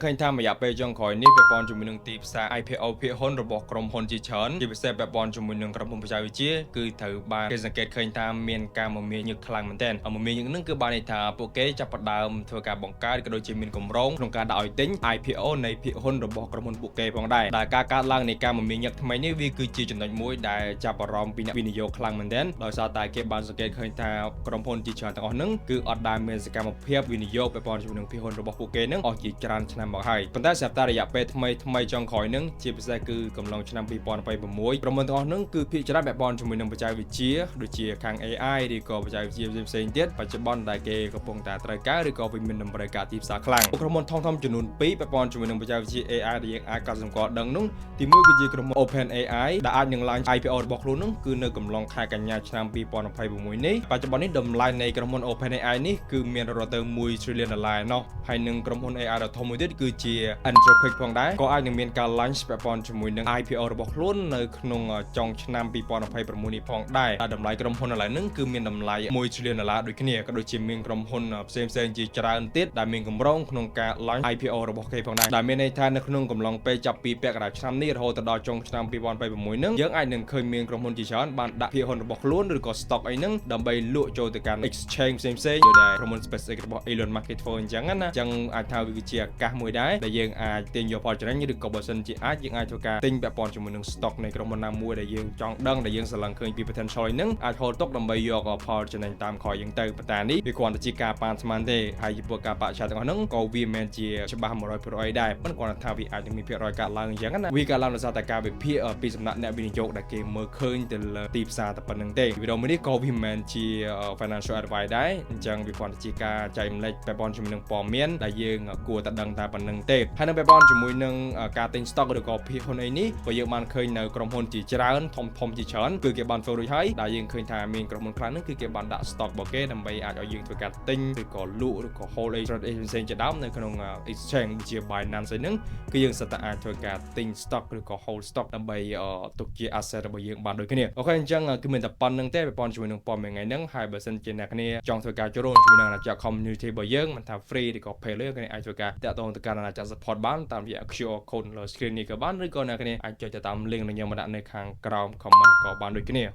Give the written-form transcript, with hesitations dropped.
ឃើញថារយៈពេលចុងក្រោយនេះពាក់ព័ន្ធជាមួយនឹងទីផ្សារ IPO ភាគហ៊ុនរបស់ក្រុមហ៊ុនជាច្រើនជាពិសេសពាក់ព័ន្ធជាមួយនឹងក្រុមហ៊ុនបច្ចេកវិទ្យាគឺត្រូវបានគេសង្កេតឃើញថាមានការមមាញឹកខ្លាំងមែនទែនមមាញឹកនឹងគឺបានន័យថាពួកគេចាប់ផ្ដើមធ្វើការបង្កើតក៏ដូចជាមានគម្រោងក្នុងការដាក់ឲ្យទិញ IPO នៃភាគហ៊ុនរបស់ក្រុមហ៊ុនពួកគេផងដែរដែលការកើតឡើងនៃការមមាញឹកថ្មីនេះវាគឺជាចំណុចមួយដែលចាប់អារម្មណ៍ពីអ្នកវិនិយោគខ្លាំងមែនទែនដោយសារតែគេបានសង្កេតឃើញថាក្រុមហ៊ុនជាច្រើនទាំងអស់ហ្នឹងគឺអត់ដែលមានសកម្មភាពវិនិយោគពាក់ព័ន្ធជាមួយនឹងភាគហ៊ុនរបស់ពួកគេហ្នឹងអស់ជាច្រើនឆ្នាំមកហើយប៉ុន្តែសម្រាប់រយៈពេលថ្មីចុងក្រោយហ្នឹងជាពិសេសគឺកំឡុងឆ្នាំ2026ក្រុមហ៊ុនទាំងអស់ហ្នឹងគឺភាគច្រើនពាក់ព័ន្ធជាមួយនឹងបច្ចេកវិទ្យាដូចជាខាង AI ឬក៏បច្ចេកវិទ្យាផ្សេងៗទៀតបច្ចុប្បន្នដែលគេកំពុងតែត្រូវការឬក៏វាមានតម្រូវការទីផ្សារខ្លាំងក្រុមហ៊ុនធំៗចំនួន2ពាក់ព័ន្ធជាមួយនឹងបច្ចេកវិទ្យា AI ដែលយើងអាចកត់សម្គាល់ដឹងនោះទី1គឺជាក្រុមហ៊ុន OpenAI ដែលអាចនឹងឡើង IPO របស់ខ្លួននោះគឺនៅកំឡុងខែកញ្ញាឆ្នាំ2026នេះបច្ចុប្បន្ននេះតម្លៃនៃក្រុមហ៊ុន OpenAI នេះគឺមានរត់ទៅ$1 trillion ណោះហើយនឹងក្រុមហ៊ុន AI ដ៏ធំមួយទៀតគឺជា Anthropic ផងដែរក៏អាចនឹងមានការ launch ពាក់ព័ន្ធជាមួយនឹង IPO របស់ខ្លួននៅក្នុងចុងឆ្នាំ2026នេះផងដែរដែលតម្លៃក្រុមហ៊ុនឥឡូវហ្នឹងគឺមានតម្លៃ$1 trillionដូចគ្នាក៏ដូចជាមានក្រុមហ៊ុនផ្សេងៗជាច្រើនទៀតដែលមានកម្រងក្នុងការ launch IPO របស់គេផងដែរដែលមានន័យថានៅក្នុងកំឡុងពេលចាប់ពីពាក់កណ្ដាលឆ្នាំនេះរហូតដល់ចុងឆ្នាំ2026ហ្នឹងយើងអាចនឹងឃើញមានក្រុមហ៊ុនជាច្រើនបានដាក់ភាគហ៊ុនរបស់ខ្លួនឬក៏ stock អីហ្នឹងដើម្បីលក់ចូលទៅកាន់ exchange ផ្សេងៗដូចដែលក្រុមហ៊ុន SpaceX របស់ Elon Musk គេធ្វើអញ្ចឹងណាអញ្ចឹងអាចថាវាគឺជាឱកាសមួយដែរដែលយើងអាចទាញយកផលចំណេញឬក៏បើសិនជាយើងអាចធ្វើការទិញពាក់ព័ន្ធជាមួយនឹង stock នៃក្រុមហ៊ុនណាមួយដែលយើងចង់ដឹងដែលយើងស្រឡឹងឃើញពី potential ហ្នឹងអាចហូរទុកដើម្បីយកផលចំណេញតាមក្រោយយើងទៅប៉ុន្តែនេះវាគ្រាន់តែជាការប៉ាន់ស្មានទេហើយចំពោះការបច្ចេកទាំងអស់ហ្នឹងក៏វាមិនមែនជាច្បាស់ 100% ដែរប៉ុន្តែគ្រាន់តែថាវាអាចនឹងមានភាគរយកើតឡើងអញ្ចឹងណាវាកើតឡើងដោយសារតែការវិភាគពីសំណាក់អ្នកវិនិយោគដែលគេមើលឃើញទៅលើទីផ្សារតែប៉ុណ្្នឹងទេវីដេអូមួយនេះក៏វាមិនមែនជា financial advice ដែរអញ្ចឹងវាគ្រាន់តែជាការចែករំលែកពាក់ព័ន្ធជាមួយនឹងព័ត៌មានដែលយើងគួរតែដឹងតែប៉ុណ្្នឹងទេហើយនៅពាក់ព័ន្ធជាមួយនឹងការទិញ stock ឬក៏ភាគហ៊ុនអីនេះក៏យើងបានឃើញនៅក្រុមហ៊ុនជាច្រើនធំជាច្រើនគឺគេបានធ្វើរួចហើយដែលយើងឃើញថាមានក្រុមហ៊ុនខ្លះហ្នឹងគឺគេបានដាក់ stock របស់គេដើម្បីអាចឲ្យយើងធ្វើការទិញឬក៏លក់ឬក៏ hold អីផ្សេងៗជាដើមនៅក្នុង exchange ដូចជា Binance អីហ្នឹងគឺយើងសិតតែអាចធ្វើការទិញ stock ឬក៏ hold stock ដើម្បីទុកជា asset របស់យើងបានដូចគ្នាអូខេអញ្ចឹងគឺមានតែប៉ុណ្្នឹងទេពាក់ព័ន្ធជាមួយនឹងព័ត៌មានថ្ងៃហ្នឹងហើយបើសិនជាអ្នកគ្នាចង់ធ្វើការចូលរួមជាមួយនឹងអាណាចក្រ community របស់យើងមិនថា free ឬក៏ pay លើគ្នាអាចធ្វើការតាក់ទងទៅកាន់អាណាចក្រ support បានតាមរយៈ QR code លើ screen នេះក៏បានឬក៏អ្នកគ្នាអាចចុចទៅតាម link ដែលខ្ញុំបានដាក់នៅខាងក្រោម comment ក៏បានដូចគ្នា